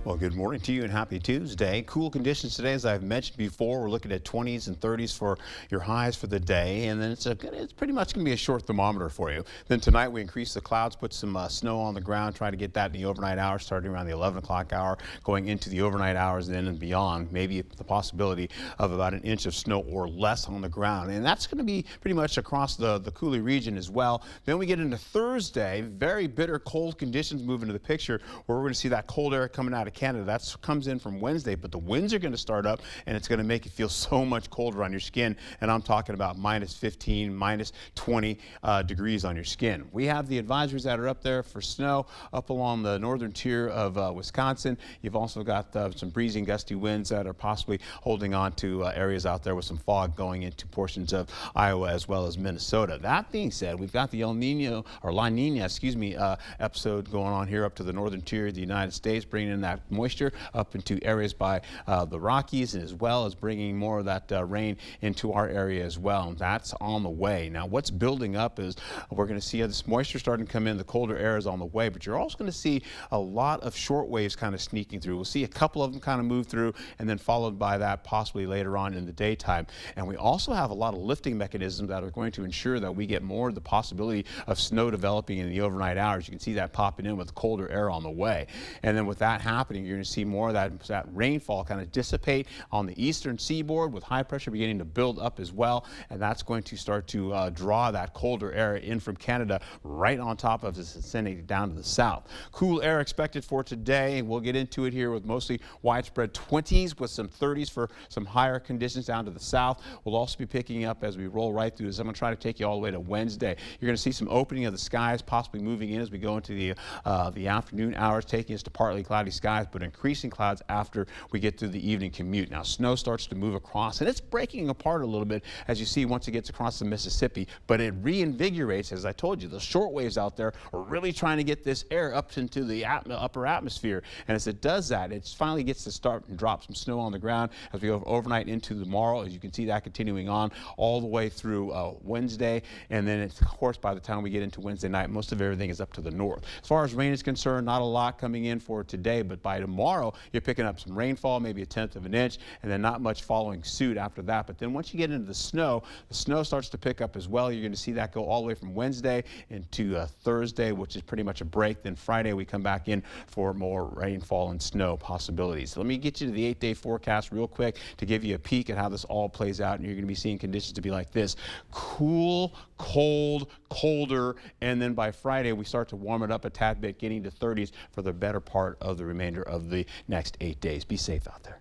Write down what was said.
Well, good morning to you and happy Tuesday. Cool conditions today, as I've mentioned before. We're looking at 20s and 30s for your highs for the day, and then it's pretty much going to be a short thermometer for you. Then tonight we increase the clouds, put some snow on the ground, try to get that in the overnight hours, starting around the 11 o'clock hour, going into the overnight hours, then and beyond. Maybe the possibility of about an inch of snow or less on the ground, and that's going to be pretty much across the Coulee region as well. Then we get into Thursday, very bitter cold conditions move into the picture, where we're going to see that cold air coming out of Canada. That comes in from Wednesday, but the winds are going to start up and it's going to make it feel so much colder on your skin. And I'm talking about minus 15, minus 20 degrees on your skin. We have the advisories that are up there for snow up along the northern tier of Wisconsin. You've also got some breezy and gusty winds that are possibly holding on to areas out there with some fog going into portions of Iowa as well as Minnesota. That being said, we've got the El Nino or La Nina, episode going on here up to the northern tier of the United States, bringing in that moisture up into areas by the Rockies, and as well as bringing more of that rain into our area as well. And that's on the way. Now, what's building up is we're going to see this moisture starting to come in. The colder air is on the way, but you're also going to see a lot of short waves kind of sneaking through. We'll see a couple of them kind of move through, and then followed by that possibly later on in the daytime. And we also have a lot of lifting mechanisms that are going to ensure that we get more of the possibility of snow developing in the overnight hours. You can see that popping in with colder air on the way. And then with that happening, you're going to see more of that rainfall kind of dissipate on the eastern seaboard, with high pressure beginning to build up as well. And that's going to start to draw that colder air in from Canada right on top of this, sending it down to the south. Cool air expected for today. We'll get into it here with mostly widespread 20s with some 30s for some higher conditions down to the south. We'll also be picking up as we roll right through this. I'm going to try to take you all the way to Wednesday. You're going to see some opening of the skies, possibly moving in as we go into the afternoon hours, taking us to partly cloudy skies, but increasing clouds after we get through the evening commute. Now, snow starts to move across, and it's breaking apart a little bit as you see once it gets across the Mississippi, but it reinvigorates. As I told you, the short waves out there are really trying to get this air up into the upper atmosphere, and as it does that, it finally gets to start and drop some snow on the ground as we go overnight into tomorrow. As you can see that continuing on all the way through Wednesday, and then it's, of course, by the time we get into Wednesday night, most of everything is up to the north. As far as rain is concerned, not a lot coming in for today, but by tomorrow you're picking up some rainfall, maybe a tenth of an inch, and then not much following suit after that. But then once you get into the snow starts to pick up as well. You're going to see that go all the way from Wednesday into Thursday, which is pretty much a break. Then Friday we come back in for more rainfall and snow possibilities. So let me get you to the 8-day forecast real quick to give you a peek at how this all plays out. And you're going to be seeing conditions to be like this: cool, cold, colder, and then by Friday we start to warm it up a tad bit, getting to 30s for the better part of the remainder of the next 8 days. Be safe out there.